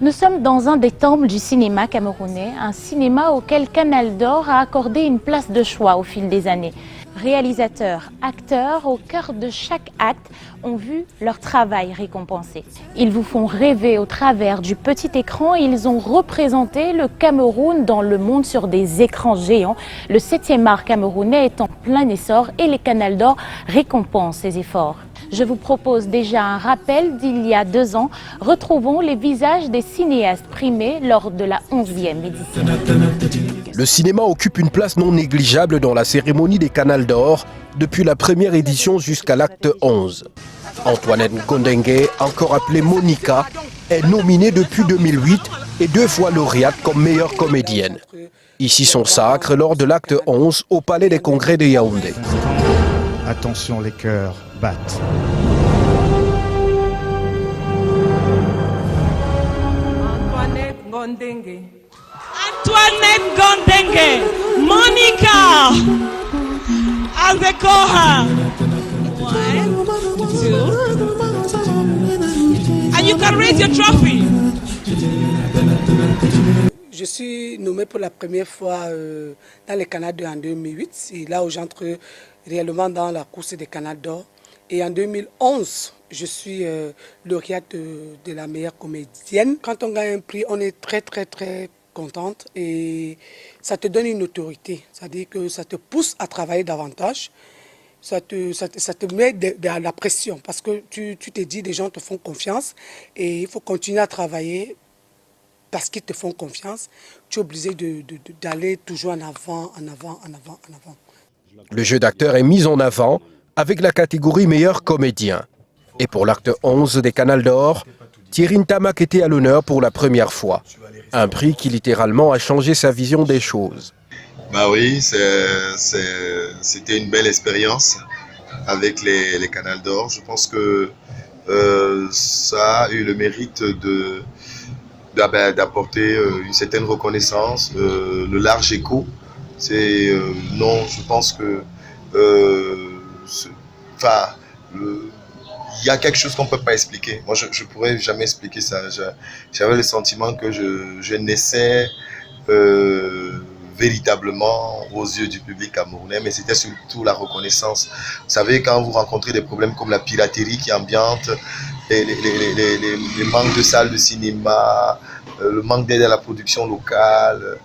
Nous sommes dans un des temples du cinéma camerounais, un cinéma auquel Canal d'Or a accordé une place de choix au fil des années. Réalisateurs, acteurs, au cœur de chaque acte, ont vu leur travail récompensé. Ils vous font rêver au travers du petit écran. Ils ont représenté le Cameroun dans le monde sur des écrans géants. Le 7e art camerounais est en plein essor et les Canal d'Or récompensent ces efforts. Je vous propose déjà un rappel d'il y a 2 ans. Retrouvons les visages des cinéastes primés lors de la 11e édition. Le cinéma occupe une place non négligeable dans la cérémonie des Canal d'Or depuis la première édition jusqu'à l'acte 11. Antoinette Ngondengue, encore appelée Monica, est nominée depuis 2008 et 2 fois lauréate comme meilleure comédienne. Ici son sacre lors de l'acte 11 au Palais des Congrès de Yaoundé. Attention, les cœurs battent. Antoinette Ngondengue. Antoinette Ngondengue. Monica. As they call her. 1, 2. And you can raise your trophy. Je suis nommée pour la première fois dans les Canal d'Or en 2008. C'est là où j'entre réellement dans la course des Canal d'Or. Et en 2011, je suis lauréate de la meilleure comédienne. Quand on gagne un prix, on est très contente et ça te donne une autorité. C'est-à-dire que ça te pousse à travailler davantage. Ça te met de la pression parce que tu te dis les gens te font confiance et il faut continuer à travailler parce qu'ils te font confiance. Tu es obligé d'aller toujours en avant. Le jeu d'acteur est mis en avant avec la catégorie meilleur comédien. Et pour l'acte 11 des Canal d'Or, Thierry Ntamak était à l'honneur pour la première fois. Un prix qui littéralement a changé sa vision des choses. Bah oui, c'était une belle expérience avec les Canal d'Or. Je pense que ça a eu le mérite d'apporter une certaine reconnaissance, le large écho. Non, je pense que il y a quelque chose qu'on ne peut pas expliquer. Moi, je ne pourrais jamais expliquer ça. J'avais le sentiment que je naissais véritablement aux yeux du public camerounais, mais c'était surtout la reconnaissance. Vous savez, quand vous rencontrez des problèmes comme la piraterie qui est ambiante, les manques de salles de cinéma, le manque d'aide à la production locale,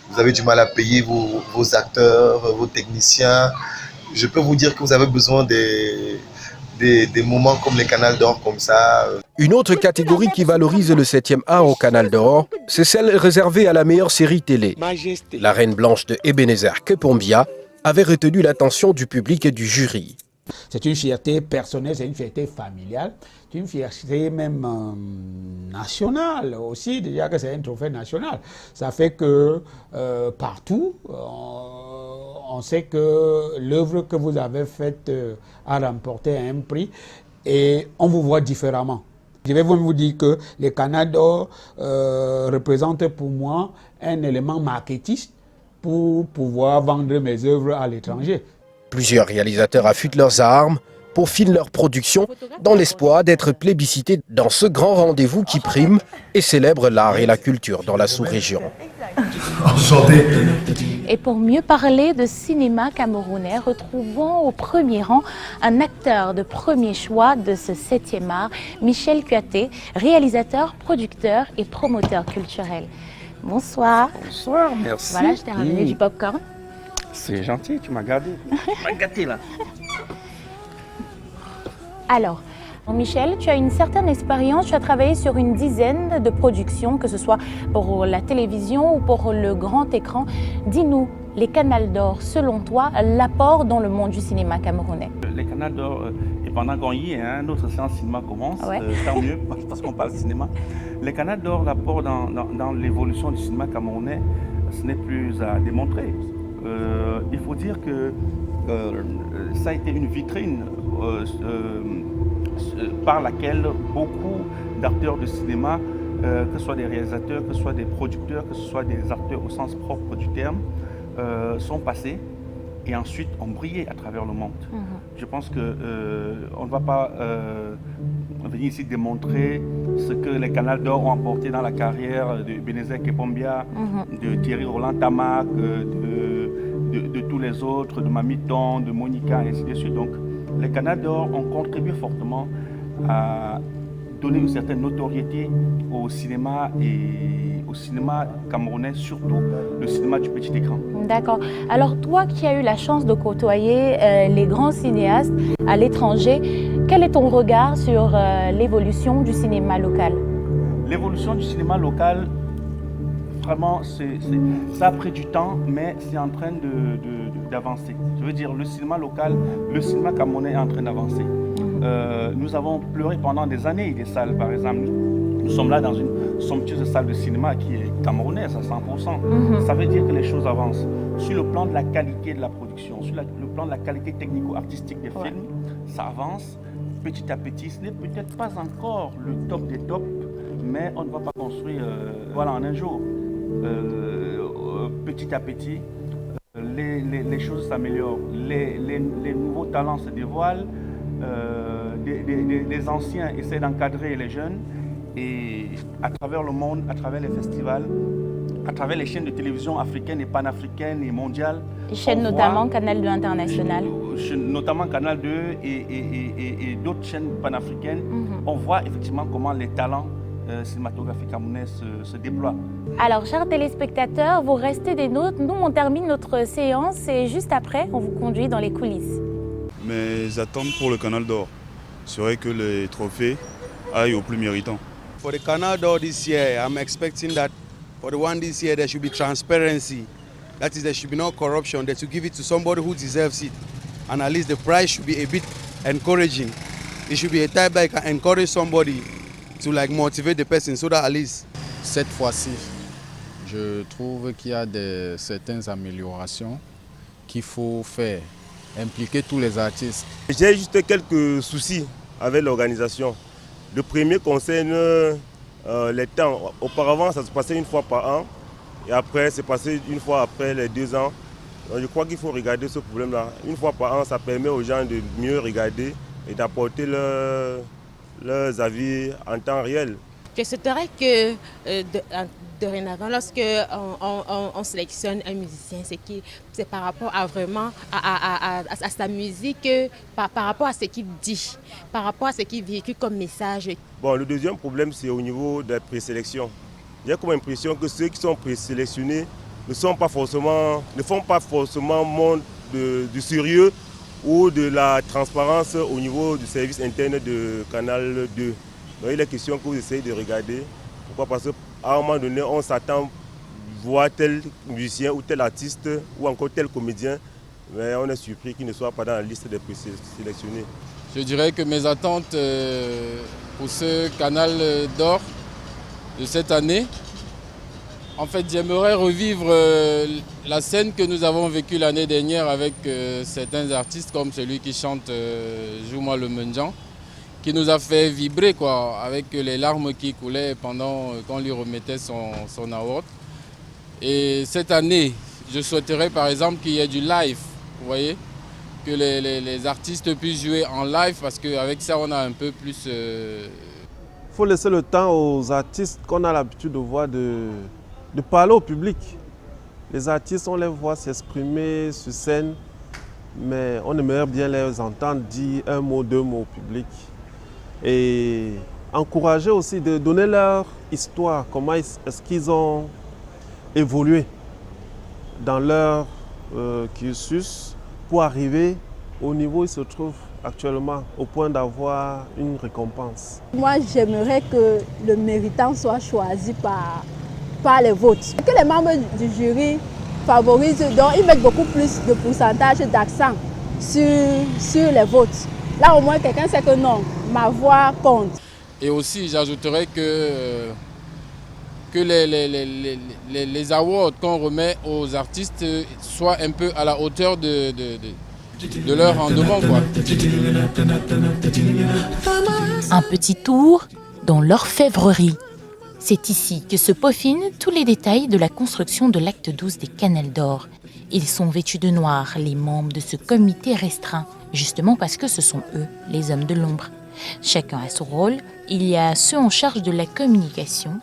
vous avez du mal à payer vos acteurs, vos techniciens. Je peux vous dire que vous avez besoin des moments comme les Canal d'Or comme ça. Une autre catégorie qui valorise le 7e art au Canal d'Or, c'est celle réservée à la meilleure série télé. La Reine Blanche de Ebenezer Kepombia avait retenu l'attention du public et du jury. C'est une fierté personnelle, c'est une fierté familiale, c'est une fierté même nationale aussi, déjà que c'est un trophée national. Ça fait que partout, on sait que l'œuvre que vous avez faite a remporté un prix et on vous voit différemment. Je vais vous dire que les Canal d'Or représentent pour moi un élément marketiste pour pouvoir vendre mes œuvres à l'étranger. Plusieurs réalisateurs affûtent leurs armes, peaufinent leur production dans l'espoir d'être plébiscités dans ce grand rendez-vous qui prime et célèbre l'art et la culture dans la sous-région. Et pour mieux parler de cinéma camerounais, retrouvons au premier rang un acteur de premier choix de ce 7e art, Michel Kuaté, réalisateur, producteur et promoteur culturel. Bonsoir. Bonsoir, merci. Voilà, je t'ai ramené du popcorn. C'est gentil, tu m'as gâté. Tu m'as gâté là. Alors, Michel, tu as une certaine expérience, tu as travaillé sur une dizaine de productions, que ce soit pour la télévision ou pour le grand écran. Dis-nous, les Canal d'Or, selon toi, l'apport dans le monde du cinéma camerounais. Les Canal d'Or, et pendant qu'on y est, notre séance cinéma commence, tant mieux, parce qu'on parle cinéma. Les Canal d'Or, l'apport dans l'évolution du cinéma camerounais, ce n'est plus à démontrer. Il faut dire que ça a été une vitrine par laquelle beaucoup d'acteurs de cinéma, que ce soit des réalisateurs, que ce soit des producteurs, que ce soit des acteurs au sens propre du terme, sont passés et ensuite ont brillé à travers le monde. Je pense qu'on ne va pas venir ici démontrer ce que les Canals d'Or ont apporté dans la carrière de Benezek Kepombia, de Thierry Roland Tamac, de tous les autres, de Mamiton, de Monica, et ainsi de suite. Donc, les Canals d'Or ont contribué fortement à donner une certaine notoriété au cinéma et au cinéma camerounais, surtout le cinéma du petit écran. D'accord. Alors toi qui as eu la chance de côtoyer les grands cinéastes à l'étranger, quel est ton regard sur l'évolution du cinéma local? L'évolution du cinéma local, vraiment, ça a pris du temps, mais c'est en train d'avancer. Je veux dire, le cinéma local, le cinéma camerounais est en train d'avancer. Nous avons pleuré pendant des années des salles, par exemple. Nous sommes là dans une somptueuse salle de cinéma qui est camerounaise à 100%. Ça veut dire que les choses avancent. Sur le plan de la qualité de la production, sur le plan de la qualité technico-artistique des films, ça avance petit à petit. Ce n'est peut-être pas encore le top des tops, mais on ne va pas construire voilà, en un jour. Petit à petit, les choses s'améliorent. Les nouveaux talents se dévoilent. Les anciens essaient d'encadrer les jeunes et à travers le monde, à travers les festivals, à travers les chaînes de télévision africaines et panafricaines et mondiales. Les chaînes notamment Canal 2 International. Notamment Canal 2 et d'autres chaînes panafricaines. On voit effectivement comment les talents cinématographiques camerounais se déploient. Alors, chers téléspectateurs, vous restez des nôtres. Nous, on termine notre séance et juste après, on vous conduit dans les coulisses. Mes attentes pour le Canal d'Or seraient que les trophées aillent aux plus méritants. For the Canal d'Or this year, I'm expecting that for the one this year, there should be transparency. That is, there should be no corruption. That to give it to somebody who deserves it. And at least the prize should be a bit encouraging. It should be a type that can encourage somebody to like motivate the person so that at least. Cette fois-ci, je trouve qu'il y a certaines améliorations qu'il faut faire. Impliquer tous les artistes. J'ai juste quelques soucis avec l'organisation. Le premier concerne les temps. Auparavant, ça se passait une fois par an et après, c'est passé une fois après les 2 ans. Donc, je crois qu'il faut regarder ce problème-là. Une fois par an, ça permet aux gens de mieux regarder et d'apporter leurs avis en temps réel. Je souhaiterais que dorénavant, lorsque on sélectionne un musicien, c'est par rapport à vraiment à sa musique, par rapport à ce qu'il dit, par rapport à ce qu'il véhicule comme message. Bon, le deuxième problème, c'est au niveau de la présélection. J'ai comme impression que ceux qui sont présélectionnés ne font pas forcément montre du sérieux ou de la transparence au niveau du service interne de Canal 2. Donc il est question que vous essayez de regarder. Pourquoi? Parce qu'à un moment donné, on s'attend à voir tel musicien ou tel artiste ou encore tel comédien, mais on est surpris qu'il ne soit pas dans la liste des présélectionnés. Je dirais que mes attentes pour ce Canal d'Or de cette année, en fait, j'aimerais revivre la scène que nous avons vécue l'année dernière avec certains artistes comme celui qui chante Joue-moi le Mendiant, qui nous a fait vibrer quoi, avec les larmes qui coulaient pendant qu'on lui remettait son award. Et cette année, je souhaiterais par exemple qu'il y ait du live, vous voyez, que les artistes puissent jouer en live parce qu'avec ça on a un peu plus... Il faut laisser le temps aux artistes qu'on a l'habitude de voir de parler au public. Les artistes, on les voit s'exprimer sur scène, mais on aimerait bien les entendre dire un mot, 2 mots au public. Et encourager aussi de donner leur histoire, comment est-ce qu'ils ont évolué dans leur cursus pour arriver au niveau où ils se trouvent actuellement, au point d'avoir une récompense. Moi, j'aimerais que le méritant soit choisi par les votes. Que les membres du jury favorisent, donc ils mettent beaucoup plus de pourcentage d'accent sur les votes. Là, au moins, quelqu'un sait que non, ma voix compte. Et aussi, j'ajouterais que les awards qu'on remet aux artistes soient un peu à la hauteur de leur rendement, quoi. Un petit tour dans l'orfèvrerie. C'est ici que se peaufinent tous les détails de la construction de l'acte 12 des Canals d'Or. Ils sont vêtus de noir, les membres de ce comité restreint, justement parce que ce sont eux, les hommes de l'ombre. Chacun a son rôle. Il y a ceux en charge de la communication,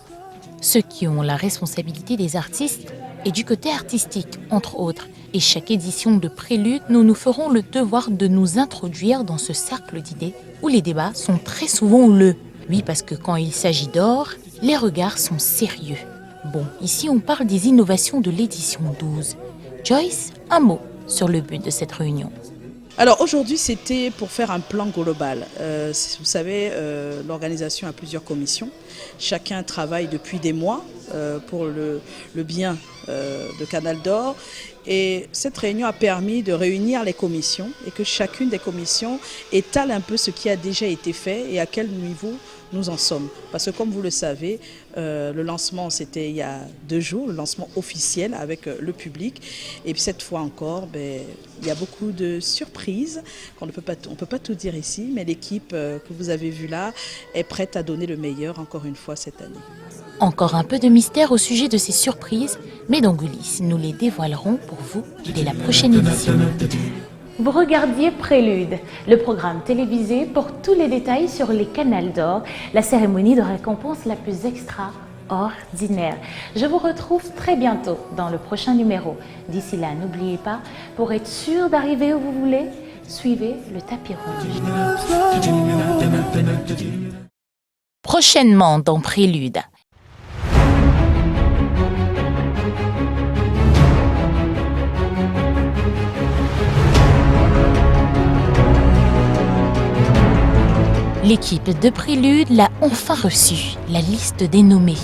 ceux qui ont la responsabilité des artistes et du côté artistique, entre autres. Et chaque édition de Prélude, nous nous ferons le devoir de nous introduire dans ce cercle d'idées où les débats sont très souvent houleux. Oui, parce que quand il s'agit d'or, les regards sont sérieux. Bon, ici on parle des innovations de l'édition 12. Joyce, un mot sur le but de cette réunion. Alors aujourd'hui, c'était pour faire un plan global. Vous savez, l'organisation a plusieurs commissions. Chacun travaille depuis des mois pour le bien de Canal d'Or. Et cette réunion a permis de réunir les commissions et que chacune des commissions étale un peu ce qui a déjà été fait et à quel niveau nous en sommes. Parce que comme vous le savez, le lancement c'était il y a 2 jours, le lancement officiel avec le public. Et puis cette fois encore, il y a beaucoup de surprises. On ne peut pas tout dire ici, mais l'équipe que vous avez vue là est prête à donner le meilleur encore une fois cette année. Encore un peu de mystère au sujet de ces surprises, mais dans Gullis, nous les dévoilerons pour vous dès la prochaine édition. Vous regardiez Prélude, le programme télévisé pour tous les détails sur les Canals d'Or, la cérémonie de récompense la plus extraordinaire. Je vous retrouve très bientôt dans le prochain numéro. D'ici là, n'oubliez pas, pour être sûr d'arriver où vous voulez, suivez le tapis rouge. Prochainement dans Prélude. L'équipe de Prélude l'a enfin reçu, la liste des nommés.